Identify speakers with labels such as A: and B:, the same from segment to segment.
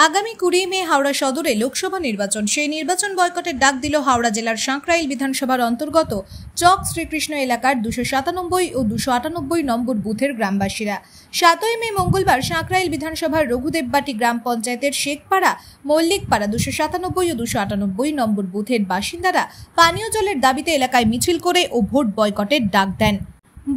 A: আগামী 20 মে হাওড়া সদরে লোকসভা নির্বাচন। সেই নির্বাচন বয়কটের ডাক দিল হাওড়া জেলার সাঁকরাইল বিধানসভার অন্তর্গত চক শ্রীকৃষ্ণ এলাকার 297 ও 298 নম্বর বুথের গ্রামবাসীরা। 7 মে মঙ্গলবার সাঁকরাইল বিধানসভার রঘুদেববাটি গ্রাম পঞ্চায়েতের শেখপাড়া, মল্লিকপাড়া 297 ও 298 নম্বর বুথের বাসিন্দারা পানীয় জলের দাবিতে এলাকায় মিছিল করে ও ভোট বয়কটের ডাক দেন।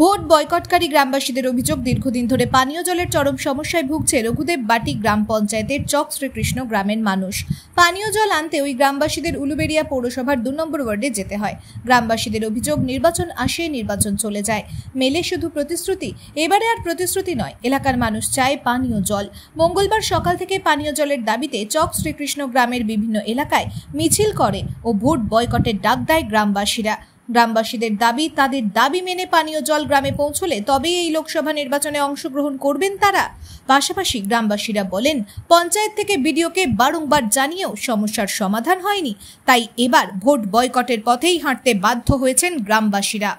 A: ভোট বয়কটকারী গ্রামবাসীদের অভিযোগ, দীর্ঘদিন ধরে পানীয় জলের চরম সমস্যায় ভুগছে রঘুদেববাটি গ্রাম পঞ্চায়েতের চক শ্রীকৃষ্ণ গ্রামের মানুষ। পানীয় জল আনতে ওই গ্রামবাসীদের উলুবেড়িয়া পৌরসভার 2 নম্বর ওয়ার্ডে যেতে হয়। গ্রামবাসীদের অভিযোগ, নির্বাচন আসে, নির্বাচন চলে যায়, মেলে শুধু প্রতিশ্রুতি। এবারে আর প্রতিশ্রুতি নয়, এলাকার মানুষ চায় পানীয় জল। মঙ্গলবার সকাল থেকে পানীয় জলের দাবিতে চক শ্রীকৃষ্ণ গ্রামের বিভিন্ন এলাকায় মিছিল করে ও ভোট বয়কটের ডাক দেয় গ্রামবাসীরা। গ্রামবাসীদের দাবি, তাদের দাবি মেনে পানীয় জল গ্রামে পৌঁছলে তবেই এই লোকসভা নির্বাচনে অংশগ্রহণ করবেন তারা। পাশাপাশি গ্রামবাসীরা বলেন, পঞ্চায়েত থেকে বিডিওকে বারংবার জানিয়েও সমস্যার সমাধান হয়নি, তাই এবার ভোট বয়কটের পথেই হাঁটতে বাধ্য হয়েছেন গ্রামবাসীরা।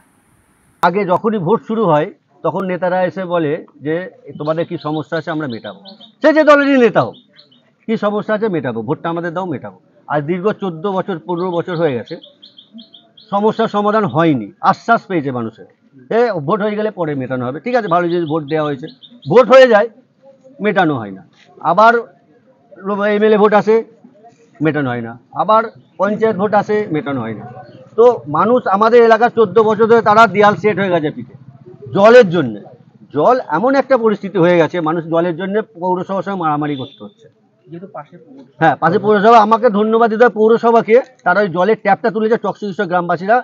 B: আগে যখনই ভোট শুরু হয় তখন নেতারা এসে বলে যে তোমাদের কি সমস্যা আছে আমরা মেটাবো, সে যে দলেরই নেতা হোক, কি সমস্যা আছে মেটাবো, ভোটটা আমাদের দাও মেটাবো। আর দীর্ঘ 14 বছর 15 বছর হয়ে গেছে, সমস্যার সমাধান হয়নি। আশ্বাস পেয়েছে মানুষের, ভোট হয়ে গেলে পরে মেটানো হবে। ঠিক আছে, ভালো যে ভোট দেওয়া হয়েছে, ভোট হয়ে যায়, মেটানো হয় না। আবার এমএলএ ভোট আসে, মেটানো হয় না। আবার পঞ্চায়েত ভোট আসে, মেটানো হয় না। তো মানুষ আমাদের এলাকার 14 বছর ধরে তারা দেয়াল সেট হয়ে গেছে পিঠে জলের জন্য। জল এমন একটা পরিস্থিতি হয়ে গেছে, মানুষ জলের জন্য পৌরসভার সঙ্গে মারামারি করতে হচ্ছে। হ্যাঁ, পাশে পৌরসভা, আমাকে ধন্যবাদ দিতে হয় পৌরসভাকে। তারা ওই জলের ট্যাপটা তুলেছে, চক শ্রীকৃষ্ণ গ্রামবাসীরা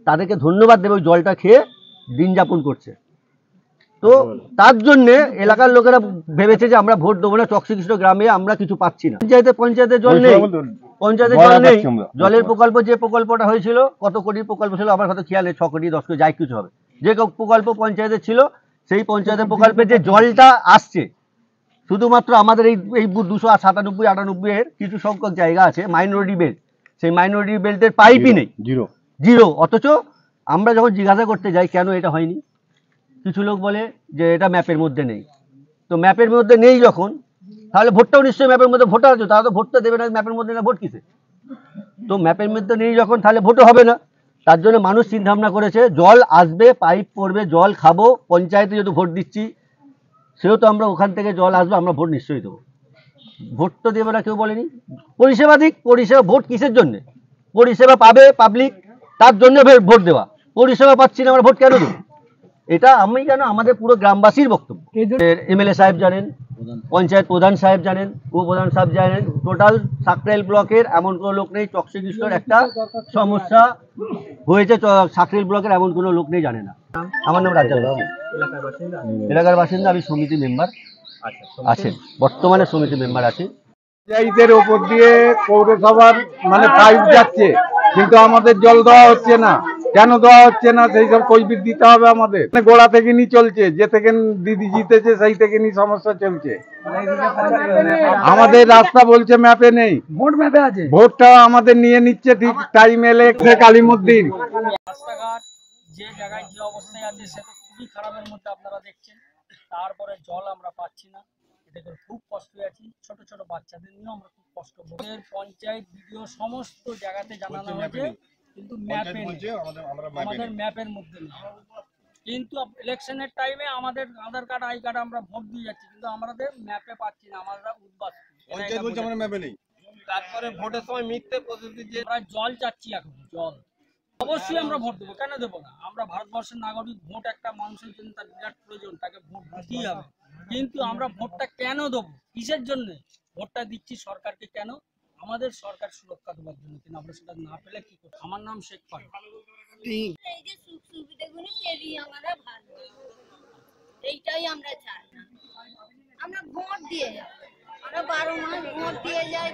B: তাদেরকে ধন্যবাদ দেবে, ওই জলটা খেয়ে দিন যাপন করছে। তো তার জন্যে এলাকার লোকেরা ভেবেছে যে আমরা ভোট দেবো না, চক শ্রীকৃষ্ণ গ্রামে আমরা কিছু পাচ্ছি না। পঞ্চায়েতের জল নেই, পঞ্চায়েতের জল নেই। জলের প্রকল্প, যে প্রকল্পটা হয়েছিল, কত কোটির প্রকল্প ছিল আমার হয়তো খেয়ালে, 6 কোটি 10 কোটি যাই কিছু হবে, যে প্রকল্প পঞ্চায়েতের ছিল, সেই পঞ্চায়েতের প্রকল্পে যে জলটা আসছে, শুধুমাত্র আমাদের এই 297-98 এর কিছু সংখ্যক জায়গা আছে মাইনরিটি বেল্ট, সেই মাইনরিটি বেল্টের পাইপই নেই, জিরো। অথচ আমরা যখন জিজ্ঞাসা করতে যাই কেন এটা হয়নি, কিছু লোক বলে যে এটা ম্যাপের মধ্যে নেই। তো ম্যাপের মধ্যে নেই যখন, তাহলে ভোটটাও নিশ্চয়ই ম্যাপের মধ্যে ভোটার আছে, তারা তো ভোটটা দেবে না ম্যাপের মধ্যে, না ভোট কিসে? তো ম্যাপের মধ্যে নেই যখন, তাহলে ভোটও হবে না। তার জন্য মানুষ চিন্তা ভাবনা করেছে জল আসবে, পাইপ পড়বে, জল খাবো। পঞ্চায়েতে যেহেতু ভোট দিচ্ছি, সেহেতু আমরা ওখান থেকে জল আসবে, আমরা ভোট নিশ্চয়ই দেবো। ভোট তো দেবে না কেউ বলেনি। পরিষেবা দিক, পরিষেবা, ভোট কিসের জন্য? পরিষেবা পাবে পাবলিক, তার জন্য ভোট দেওয়া। পরিষেবা পাচ্ছি না, আমরা ভোট কেন দেবো? এটা আমি কেন, আমাদের পুরো গ্রামবাসীর বক্তব্য। এমএলএ সাহেব জানেন, পঞ্চায়েত প্রধান সাহেব জানেন, উপপ্রধান সাহেব জানেন, টোটাল সাঁকরাইল ব্লকের এমন কোনো লোক নেই চক শ্রীকৃষ্ণর একটা সমস্যা হয়েছে, সাঁকরাইল ব্লকের এমন কোনো লোক নেই জানে না। আমার নাম রাজ্জাক, এলাকার বাসিন্দা। আমি সমিতি মেম্বার আছেন, বর্তমানে সমিতি মেম্বার আছি।
C: পঞ্চায়েতের ওপর দিয়ে পৌরসভার মানে পাইপ যাচ্ছে, কিন্তু আমাদের জল দেওয়া হচ্ছে না। কেন দেওয়া হচ্ছে না সেই সব কৈফিয়ত দিতে হবে আমাদের। গোড়া থেকে নি চলছে, যে থেকে দিদি জিতেছে সেই থেকে নি সমস্যা চলছে। আমাদের রাস্তা বলছে ম্যাপে নেই, ভোট ম্যাপে আছে, ভোটটা আমাদের নিয়ে নিচ্ছে ঠিক টাইম এলে। কালিমুদ্দিন
D: রাস্তাঘাট যে জায়গায় যে অবস্থায় আছে সেটা খুবই খারাপের মধ্যে আপনারা দেখছেন। তারপরে জল আমরা পাচ্ছি না, এটাকে খুব কষ্ট আছি। ছোট ছোট বাচ্চাদের নিয়েও আমরা খুব কষ্ট করি। পঞ্চায়েত ভিডিও সমস্ত জায়গাতে জানানো হয়েছে, কিন্তু ম্যাপে নেই, আমাদের ম্যাপের মধ্যে নেই। কিন্তু ইলেকশনের টাইমে আমাদের আধার কার্ড, আই কার্ড আমরা ভোট দিয়ে যাচ্ছি, কিন্তু আমাদের ম্যাপে পাচ্ছি না। আমরা উদ্বাস, তারপরে ভোটের সময় মিথ্যে প্রতিশ্রুতি দিয়ে আমরা জল চাচ্ছি। এখন জল অবশ্যই আমরা ভোট দেবো, কেন দেবো না? আমরা ভারতবর্ষের নাগরিক, ভোট একটা মানুষের জন্য তার বিরাট প্রয়োজন, তাকে ভোট দিতেই হবে। কিন্তু আমরা ভোটটা কেন দেবো, কিসের জন্য ভোটটা দিচ্ছি? সরকারকে কেন? আমাদের সরকার সুরক্ষা দেওয়ার জন্য, কিন্তু আমরা সেটা না পেলে কি করবো? আমার নাম শেখ ফারুক।
E: এই যে সুখ সুবিধাগুলো পেরিয়ে আমরা ভালো, এইটাই আমরা চাই। আমরা ভোট দিয়ে যাই, আমরা 12 মাস ভোট দিয়ে যাই,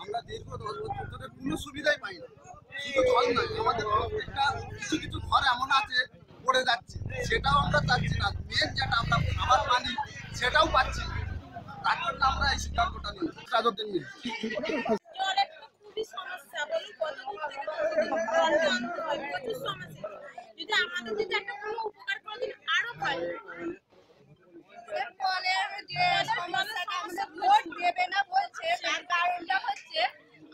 F: আমরা দীর্ঘ 10 বছর ধরে কোনো সুবিধাই পাই না। শুধু জল নয়, আমাদের প্রত্যেকটা কিছু কিছু ঘর এমন আছে পড়ে যাচ্ছে, সেটাও আমরা চাচ্ছি না। মেন যেটা আমরা খাবার পানি, সেটাও পাচ্ছি না। তার জন্য আমরা এই সিদ্ধান্তটা নিই, রাজত্বের নিয়ে। খুবই সমস্যা, বলুন কতদিন থেকে যদি আমাদের যদি একটা কোনো উপকার করে দিন আরো
E: খালি কলের যে সমস্যাটা আমাদের ভোট দেবে না বলছে, তার কারণটা হচ্ছে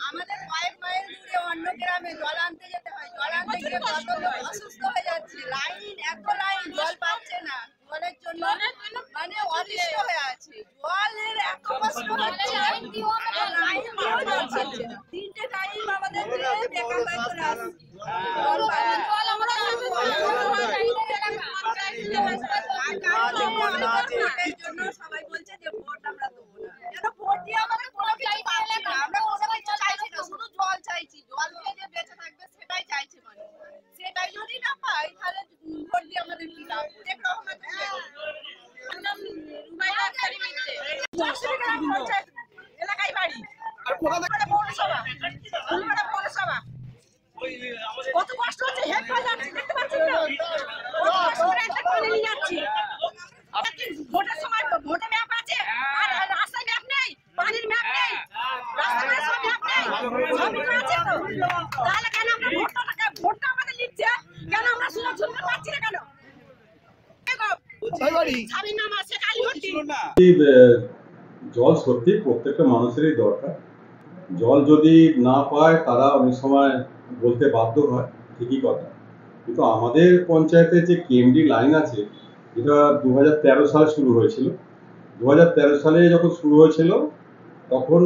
E: আমাদের কয়েক মাইল দূরে অন্য গ্রামে জল আনতে যেতে হয়। জল আনতে গিয়ে কত লোক অসুস্থ হয়ে যাচ্ছে। লাইন এত লাইন, জল পাচ্ছে না, জলের জন্য মানে অতিষ্ঠ হয়ে আছে। জলের এত কষ্ট হচ্ছে, লাইন পাচ্ছে না। 3টে টাইম আমাদের বেকার হয়ে চলে আসছে। জল আমরা সবাই বলছে যে ভোট আমরা দেবো না, কেন ভোট দিয়ে আমাদের কোনো কিছু পাচ্ছি না। আমরা কোনো কিছু চাইছি না, শুধু জল চাইছি। জল দিয়ে যে বেঁচে থাকবে সেটাই চাইছে মানুষ। সেটাই যদি না পাই তাহলে ভোট দিয়ে আমাদের কি লাভ? এলাকায় বাড়ি পৌরসভা কত কষ্ট হচ্ছে, হেল্প হয়ে যাচ্ছে, দেখতে পাচ্ছেন না? কত কষ্ট করে একটা করে নিয়ে যাচ্ছি। ভোটের সময় ভোটে ম্যাপ আছে আর রাস্তায় ম্যাপ নেই, পানির ম্যাপ নেই, রাস্তায় সব ম্যাপ নেই, সবই তো আছে তো। তাহলে কেন আমরা ভোটটা আমাদের নিচ্ছে, কেন আমরা শুনতে পাচ্ছি না? কেন
G: জল সত্যি প্রত্যেকটা মানুষেরই দরকার। জল যদি না পায় তারা অনেক সময় বলতে বাধ্য হয়, ঠিকই কথা। কিন্তু আমাদের পঞ্চায়েতে যে কেএমডি লাইন আছে, যেটা 2013 সালে শুরু হয়েছিল। 2013 সালে যখন শুরু হয়েছিল তখন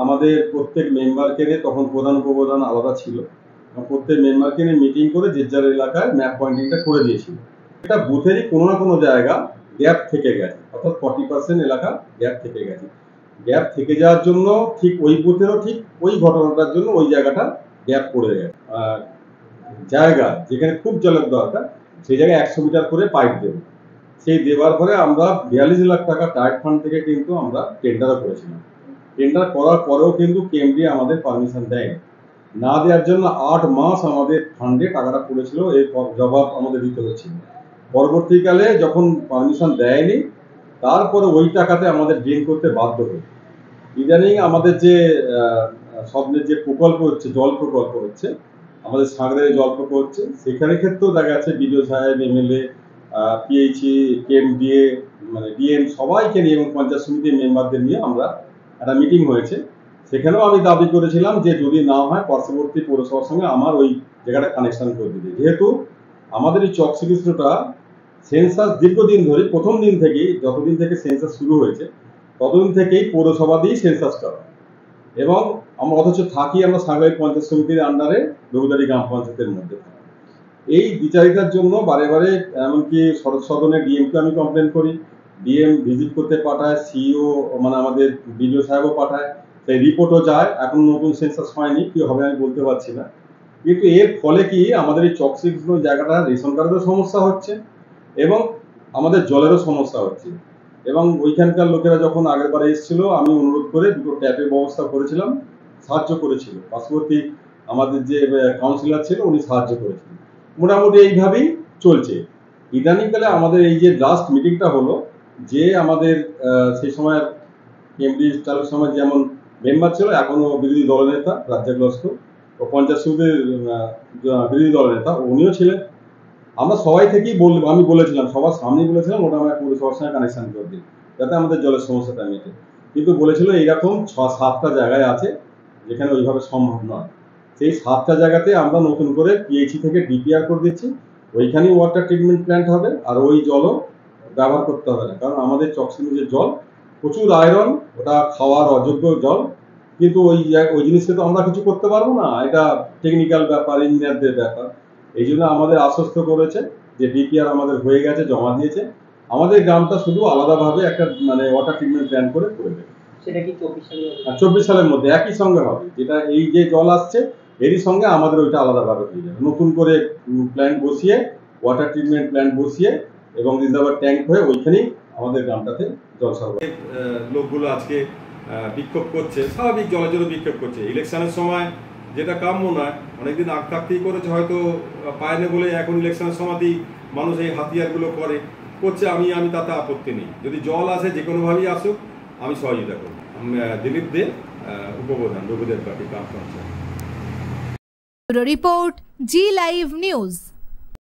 G: আমাদের প্রত্যেক মেম্বারকে নিয়ে, তখন প্রধান উপপ্রধান আলাদা ছিল, প্রত্যেক মেম্বারকে নিয়ে মিটিং করে যে যার এলাকায় ম্যাপ পয়েন্টিংটা করে দিয়েছিল। এটা বুথেরই কোনো না কোনো জায়গা গ্যাপ থেকে গেছে, অর্থাৎ 40% এলাকা গ্যাপ থেকে গেছে। গ্যাপ থেকে যাওয়ার জন্য ঠিক ওই বুথেরও ঠিক ওই ঘটনাটার জন্য ওই জায়গাটা গ্যাপ পড়ে গেছে। জায়গা যেখানে খুব জলের দরকার সেই জায়গায় 100 মিটার করে পাইপ দেবে। সেই দেওয়ার পরে আমরা 42 লাখ টাকা টাইট ফান্ড থেকে কিন্তু আমরা টেন্ডারও করেছিলাম। টেন্ডার করার পরেও কিন্তু কেএমডি আমাদের পারমিশন দেয়নি। না দেওয়ার জন্য 8 মাস আমাদের ফান্ডে টাকাটা পড়েছিল, এর জবাব আমাদের দিতে হচ্ছিল। পরবর্তীকালে যখন পারমিশন দেয়নি, তারপরে ওই টাকাতে আমাদের ড্রেন করতে বাধ্য হই। ইদানিং আমাদের যে স্বপ্নের যে প্রকল্প হচ্ছে, জল প্রকল্প হচ্ছে, আমাদের সাগরের জল প্রকল্প হচ্ছে, সেখানে ক্ষেত্রেও দেখা যাচ্ছে বিডিও সাহেব, এমএলএ, পিএইচই, কেএমডিএ, মানে ডিএম সবাইকে নিয়ে এবং পঞ্চায়েত সমিতির মেম্বারদের নিয়ে আমরা একটা মিটিং হয়েছে। সেখানেও আমি দাবি করেছিলাম যে যদি না হয় পার্শ্ববর্তী পৌরসভার সঙ্গে আমার ওই জায়গাটা কানেকশন করে দিতে। যেহেতু আমাদের এই চক শ্রীকৃষ্ণটা সেন্সাস দীর্ঘদিন ধরে, প্রথম দিন থেকেই, যতদিন থেকে সেন্সাস শুরু হয়েছে ততদিন থেকেই পৌরসভা দিয়েই সেন্সাসটা হয়। এবং আমরা অথচ থাকি আমরা সাগরের পঞ্চায়েত সমিতির আন্ডারে রঘুদারি গ্রাম পঞ্চায়েতের মধ্যে। এই বিচারিতার জন্য বারে বারে এমনকি সদনে ডিএমকে আমি কমপ্লেন করি, ডিএম ভিজিট করতে পাঠায়, সিইও মানে আমাদের বিডিও সাহেবও পাঠায়, সেই রিপোর্টও যায়। এখন নতুন সেন্সাস হয়নি, কি হবে আমি বলতে পারছি না। কিন্তু এর ফলে কি আমাদের এই চক শ্রীকৃষ্ণ জায়গাটা রেশন কার্ডেরও সমস্যা হচ্ছে এবং আমাদের জলেরও সমস্যা হচ্ছে। এবং ওইখানকার লোকেরা যখন আগেরবারে এসেছিল, আমি অনুরোধ করে দুটো ট্যাপের ব্যবস্থা করেছিলাম, সাহায্য করেছিল। পার্শ্ববর্তী আমাদের যে কাউন্সিলর ছিল উনি সাহায্য করেছিলেন। মোটামুটি এইভাবেই চলছে। ইদানিংকালে আমাদের এই যে লাস্ট মিটিংটা হলো, যে আমাদের সেই সময় কেএমডি চালুর সময় যেমন মেম্বার ছিল, এখনো বিরোধী দলনেতা রাজ্জাক লস্কর, ও পঞ্চায়েত সমিতির বিরোধী দলনেতা উনিও ছিলেন। আমরা সবাই থেকেই আমি বলেছিলাম, সবার সামনেই বলেছিলাম ওটা আমরা পৌরসভার সঙ্গে কানেকশন করে দিই যাতে আমাদের জলের সমস্যাটা মেটে। কিন্তু বলেছিল এইরকম 6-7টা জায়গায় আছে যেখানে ওইভাবে সম্ভব নয়। সেই 7টা জায়গাতে আমরা নতুন করে পিএইচই থেকে ডিপিআর করে দিচ্ছি, ওইখানেই ওয়াটার ট্রিটমেন্ট প্ল্যান্ট হবে, আর ওই জলও ব্যবহার করতে হবে না। কারণ আমাদের চকশ্রীকৃষ্ণের জল প্রচুর আয়রন, ওটা খাওয়ার অযোগ্য জল। কিন্তু ওই জিনিসকে তো আমরা কিছু করতে পারবো না, এটা টেকনিক্যাল ব্যাপার, ইঞ্জিনিয়ারদের ব্যাপার। এই জন্য আমাদের আশ্বস্ত করেছে যে ডিপিআর আমাদের হয়ে গেছে, জমা দিয়েছে। আমাদের গ্রামটা শুধু আলাদাভাবে একটা মানে ওয়াটার ট্রিটমেন্ট প্ল্যান করে দেবে।
H: সেটা কি
G: 24 সালের মধ্যে একই সঙ্গে হবে। যেটা এই যে জল আসছে এরই সঙ্গে আমাদের ওইটা আলাদাভাবে হয়ে যাবে। নতুন করে প্ল্যান্ট বসিয়ে, ওয়াটার ট্রিটমেন্ট প্ল্যান্ট বসিয়ে এবং রিজার্ভার ট্যাঙ্ক হয়ে ওইখানেই আমাদের গ্রামটাতে জল সরবরাহ। লোকগুলো আজকে বিক্ষোভ করছে, স্বাভাবিক জলের জন্য বিক্ষোভ করছে। ইলেকশনের সময় যেটা কাম্য নয়, অনেকদিন আগ থাকতেই করেছে, হয়তো পায়নি বলে এখন ইলেকশনের সময়তেই মানুষ এই হাতিয়ারগুলো করছে। আমি তাতে আপত্তি নেই, যদি জল আসে যে কোনোভাবেই আসুক আমি সহযোগিতা করব। দিলীপ দে, উপপ্রধান, রঘুদের পার্টি গ্রাম পঞ্চায়েত।
A: রিপোর্ট জি লাইভ নিউজ।